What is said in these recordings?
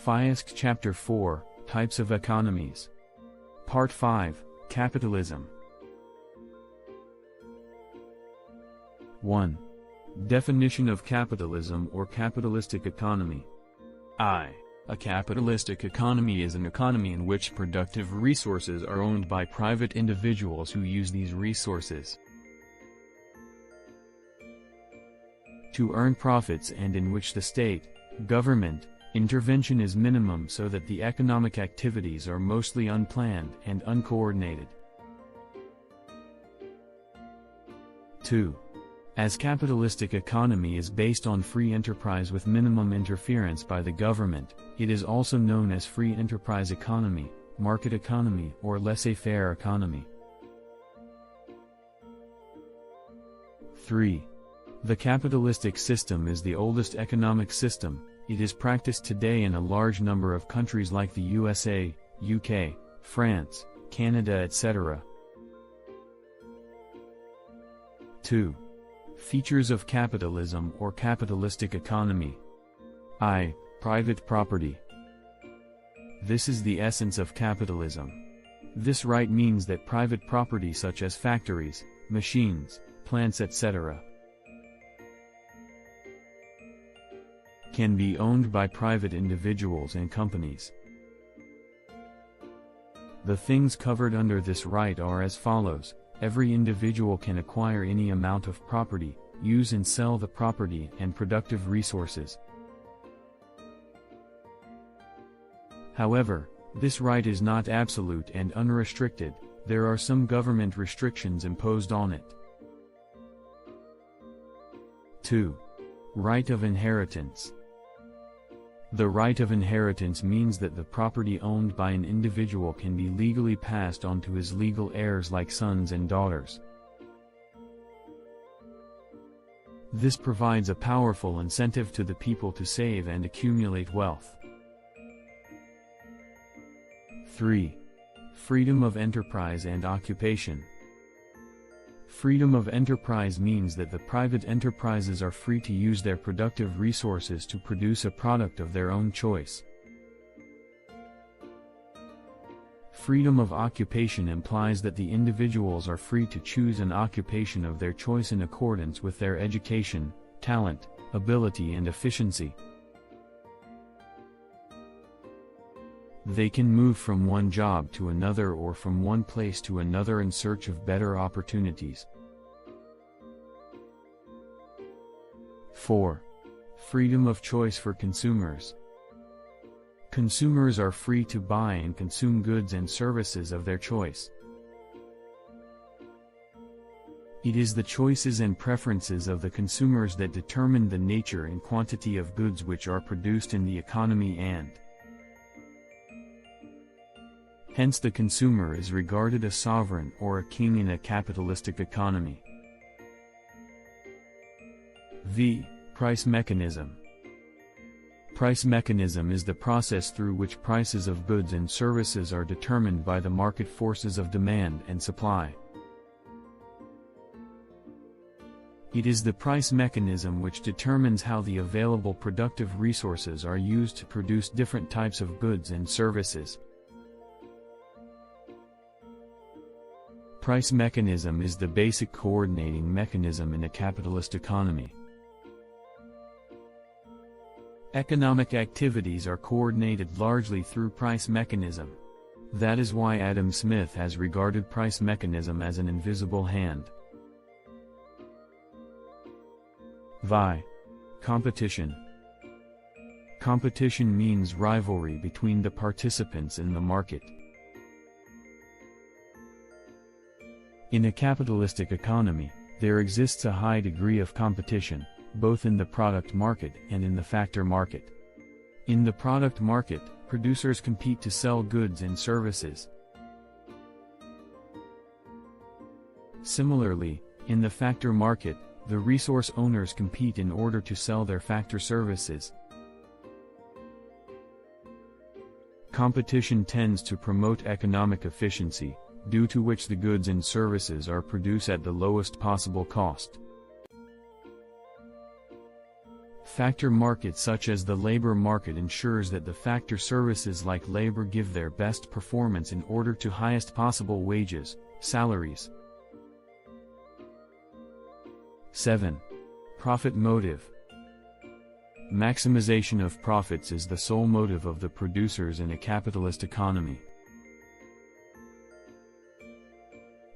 FYISC Chapter 4, Types of Economies. Part 5, Capitalism. 1. Definition of capitalism or capitalistic economy. A capitalistic economy is an economy in which productive resources are owned by private individuals who use these resources to earn profits, and in which the state, government, intervention is minimum so that the economic activities are mostly unplanned and uncoordinated. 2. As capitalistic economy is based on free enterprise with minimum interference by the government, it is also known as free enterprise economy, market economy, or laissez-faire economy. 3. The capitalistic system is the oldest economic system. It is practiced today in a large number of countries like the USA, UK, France, Canada, etc. 2. Features of capitalism or capitalistic economy. Private property. This is the essence of capitalism. This right means that private property such as factories, machines, plants, etc. can be owned by private individuals and companies. The things covered under this right are as follows. Every individual can acquire any amount of property, use and sell the property and productive resources. However, this right is not absolute and unrestricted. There are some government restrictions imposed on it. 2. Right of inheritance. The right of inheritance means that the property owned by an individual can be legally passed on to his legal heirs like sons and daughters. This provides a powerful incentive to the people to save and accumulate wealth. 3. Freedom of enterprise and occupation. Freedom of enterprise means that the private enterprises are free to use their productive resources to produce a product of their own choice. Freedom of occupation implies that the individuals are free to choose an occupation of their choice in accordance with their education, talent, ability and efficiency. They can move from one job to another or from one place to another in search of better opportunities. 4. Freedom of choice for consumers. Consumers are free to buy and consume goods and services of their choice. It is the choices and preferences of the consumers that determine the nature and quantity of goods which are produced in the economy, and hence the consumer is regarded a sovereign or a king in a capitalistic economy. Price mechanism. Price mechanism is the process through which prices of goods and services are determined by the market forces of demand and supply. It is the price mechanism which determines how the available productive resources are used to produce different types of goods and services. Price mechanism is the basic coordinating mechanism in a capitalist economy. Economic activities are coordinated largely through price mechanism. That is why Adam Smith has regarded price mechanism as an invisible hand. Competition. Competition means rivalry between the participants in the market. In a capitalistic economy, there exists a high degree of competition, both in the product market and in the factor market. In the product market, producers compete to sell goods and services. Similarly, in the factor market, the resource owners compete in order to sell their factor services. Competition tends to promote economic efficiency, due to which the goods and services are produced at the lowest possible cost. Factor market such as the labor market ensures that the factor services like labor give their best performance in order to highest possible wages, salaries. 7. Profit motive. Maximization of profits is the sole motive of the producers in a capitalist economy.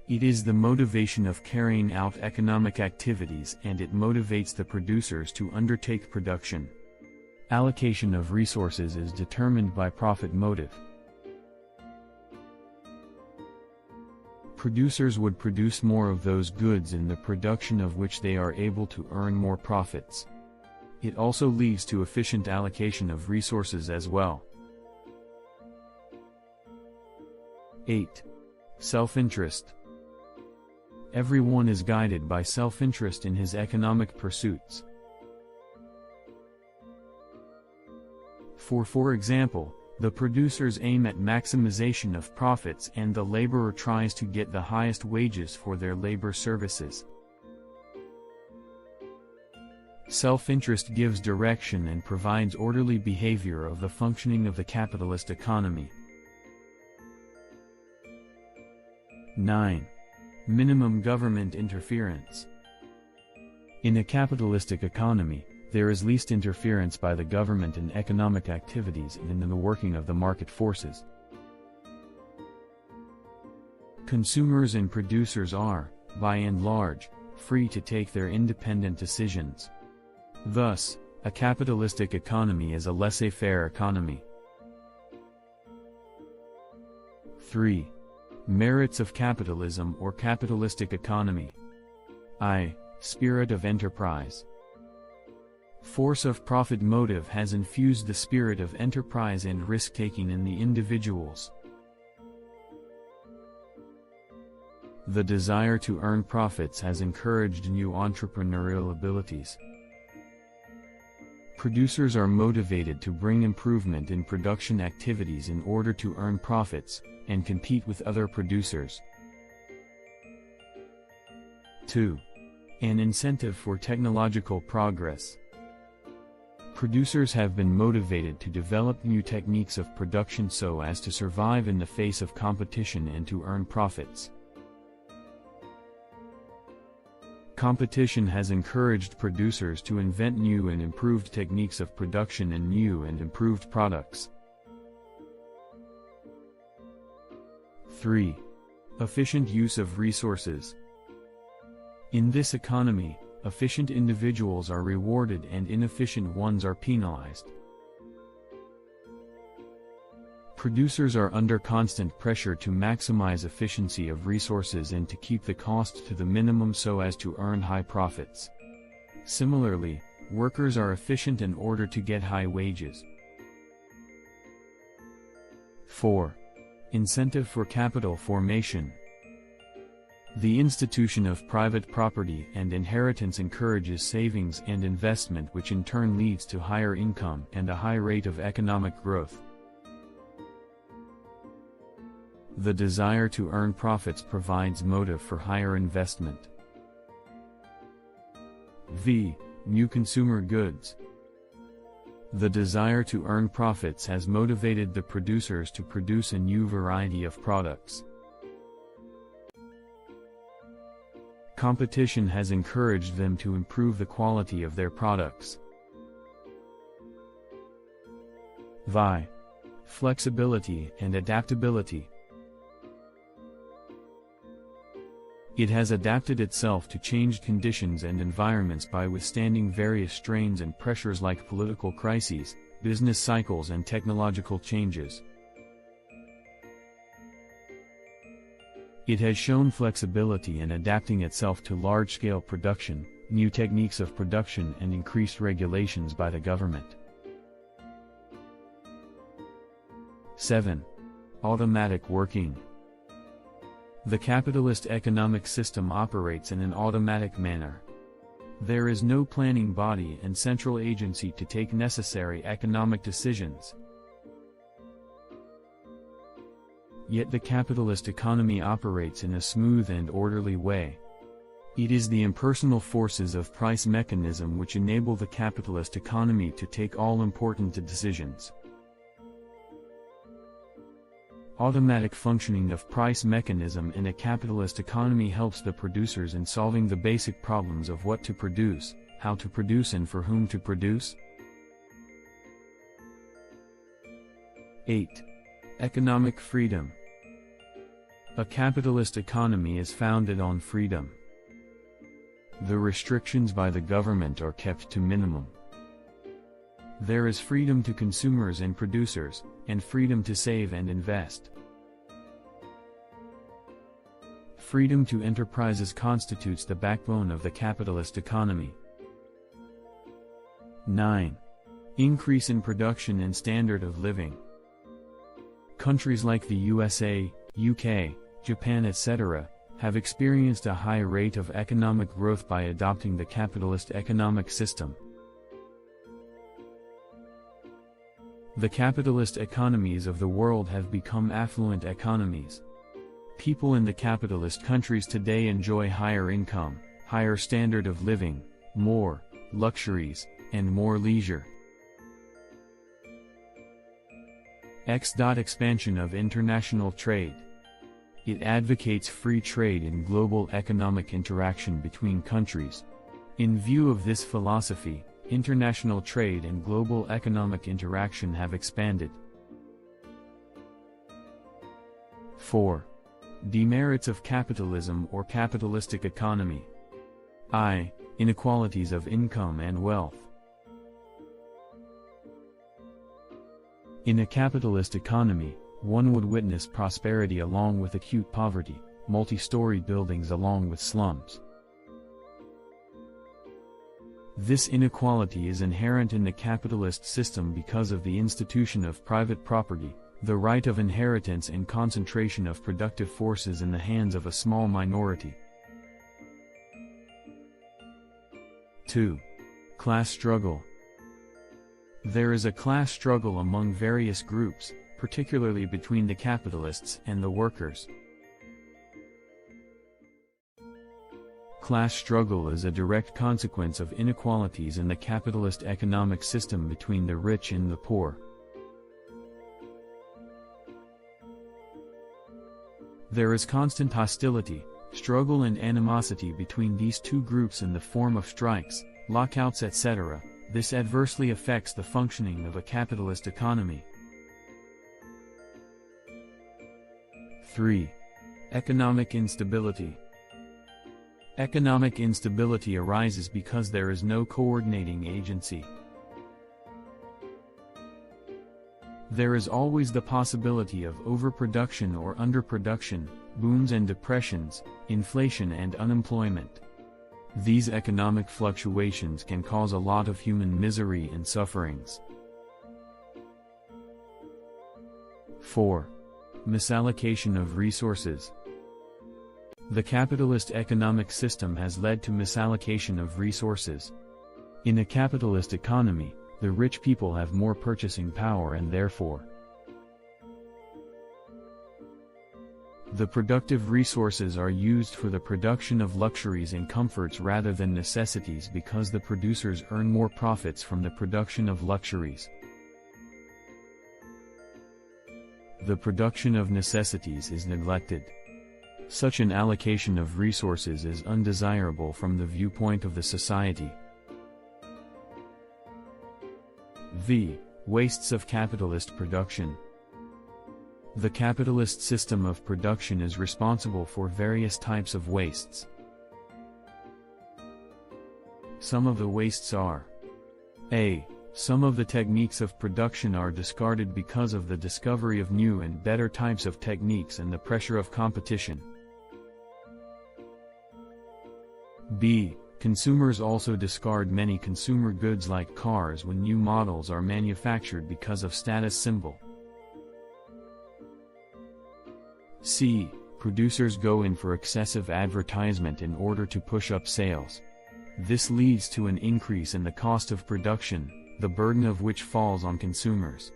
It is the motivation of carrying out economic activities, and it motivates the producers to undertake production. Allocation of resources is determined by profit motive. Producers would produce more of those goods in the production of which they are able to earn more profits. It also leads to efficient allocation of resources as well. 8. Self-interest. Everyone is guided by self-interest in his economic pursuits. For example, the producers aim at maximization of profits and the laborer tries to get the highest wages for their labor services. Self-interest gives direction and provides orderly behavior of the functioning of the capitalist economy. 9. Minimum government interference. In a capitalistic economy, there is least interference by the government in economic activities and in the working of the market forces. Consumers and producers are, by and large, free to take their independent decisions. Thus, a capitalistic economy is a laissez-faire economy. 3. Merits of capitalism or capitalistic economy. I. Spirit of enterprise. Force of profit motive has infused the spirit of enterprise and risk-taking in the individuals. The desire to earn profits has encouraged new entrepreneurial abilities. Producers are motivated to bring improvement in production activities in order to earn profits, and compete with other producers. 2. An incentive for technological progress. Producers have been motivated to develop new techniques of production so as to survive in the face of competition and to earn profits. Competition has encouraged producers to invent new and improved techniques of production and new and improved products. 3. Efficient use of resources. In this economy, efficient individuals are rewarded and inefficient ones are penalized. Producers are under constant pressure to maximize efficiency of resources and to keep the cost to the minimum so as to earn high profits. Similarly, workers are efficient in order to get high wages. 4. Incentive for capital formation. The institution of private property and inheritance encourages savings and investment, which in turn leads to higher income and a high rate of economic growth. The desire to earn profits provides motive for higher investment. V. New consumer goods. The desire to earn profits has motivated the producers to produce a new variety of products. Competition has encouraged them to improve the quality of their products. Vi. Flexibility and adaptability. It has adapted itself to changed conditions and environments by withstanding various strains and pressures like political crises, business cycles and technological changes. It has shown flexibility in adapting itself to large-scale production, new techniques of production and increased regulations by the government. 7. Automatic working. The capitalist economic system operates in an automatic manner. There is no planning body and central agency to take necessary economic decisions. Yet the capitalist economy operates in a smooth and orderly way. It is the impersonal forces of price mechanism which enable the capitalist economy to take all important decisions. Automatic functioning of price mechanism in a capitalist economy helps the producers in solving the basic problems of what to produce, how to produce and for whom to produce. 8. Economic freedom. A capitalist economy is founded on freedom. The restrictions by the government are kept to minimum. There is freedom to consumers and producers, and freedom to save and invest. Freedom to enterprises constitutes the backbone of the capitalist economy. 9. Increase in production and standard of living. Countries like the USA, UK, Japan etc. have experienced a high rate of economic growth by adopting the capitalist economic system. The capitalist economies of the world have become affluent economies. People in the capitalist countries today enjoy higher income, higher standard of living, more luxuries, and more leisure. Expansion of international trade. It advocates free trade and global economic interaction between countries. In view of this philosophy, international trade and global economic interaction have expanded. 4. Demerits of capitalism or capitalistic economy. I. Inequalities of income and wealth. In a capitalist economy, one would witness prosperity along with acute poverty, multi-story buildings along with slums. This inequality is inherent in the capitalist system because of the institution of private property, the right of inheritance and concentration of productive forces in the hands of a small minority. 2. Class struggle. There is a class struggle among various groups, particularly between the capitalists and the workers. Class struggle is a direct consequence of inequalities in the capitalist economic system between the rich and the poor. There is constant hostility, struggle and animosity between these two groups in the form of strikes, lockouts etc. This adversely affects the functioning of a capitalist economy. 3. Economic instability. Economic instability arises because there is no coordinating agency. There is always the possibility of overproduction or underproduction, booms and depressions, inflation and unemployment. These economic fluctuations can cause a lot of human misery and sufferings. 4. Misallocation of resources. The capitalist economic system has led to misallocation of resources. In a capitalist economy, the rich people have more purchasing power and therefore the productive resources are used for the production of luxuries and comforts rather than necessities because the producers earn more profits from the production of luxuries. The production of necessities is neglected. Such an allocation of resources is undesirable from the viewpoint of the society. V. Wastes of capitalist production. The capitalist system of production is responsible for various types of wastes. Some of the wastes are: A. Some of the techniques of production are discarded because of the discovery of new and better types of techniques and the pressure of competition. B. Consumers also discard many consumer goods like cars when new models are manufactured because of status symbol. C. Producers go in for excessive advertisement in order to push up sales. This leads to an increase in the cost of production, the burden of which falls on consumers.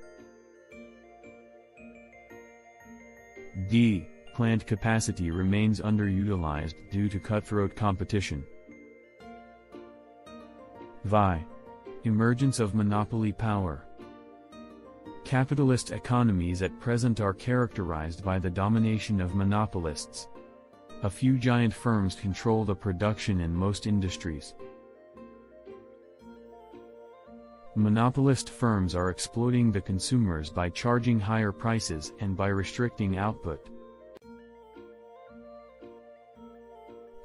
D. plant capacity remains underutilized due to cutthroat competition. FYI. Emergence of monopoly power. Capitalist economies at present are characterized by the domination of monopolists. A few giant firms control the production in most industries. Monopolist firms are exploiting the consumers by charging higher prices and by restricting output.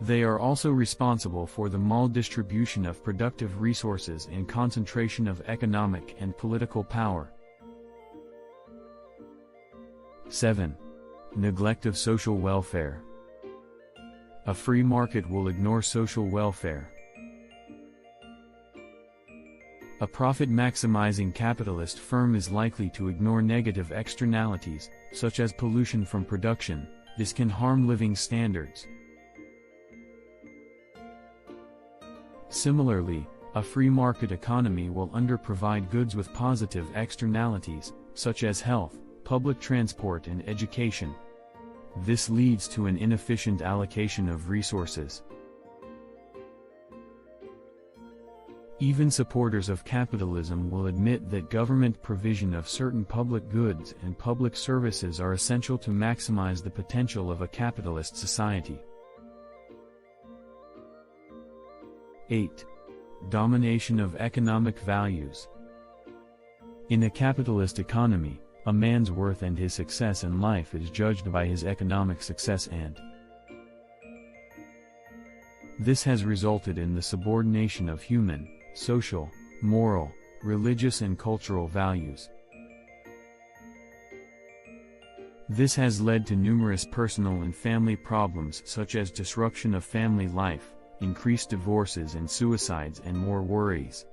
They are also responsible for the maldistribution of productive resources and concentration of economic and political power. 7. Neglect of social welfare. A free market will ignore social welfare. A profit-maximizing capitalist firm is likely to ignore negative externalities, such as pollution from production. This can harm living standards. Similarly, a free market economy will underprovide goods with positive externalities, such as health, public transport and education. This leads to an inefficient allocation of resources. Even supporters of capitalism will admit that government provision of certain public goods and public services are essential to maximize the potential of a capitalist society. 8. Domination of economic values. In a capitalist economy, a man's worth and his success in life is judged by his economic success, and this has resulted in the subordination of human, social, moral, religious and cultural values. This has led to numerous personal and family problems such as disruption of family life, increased divorces and suicides and more worries.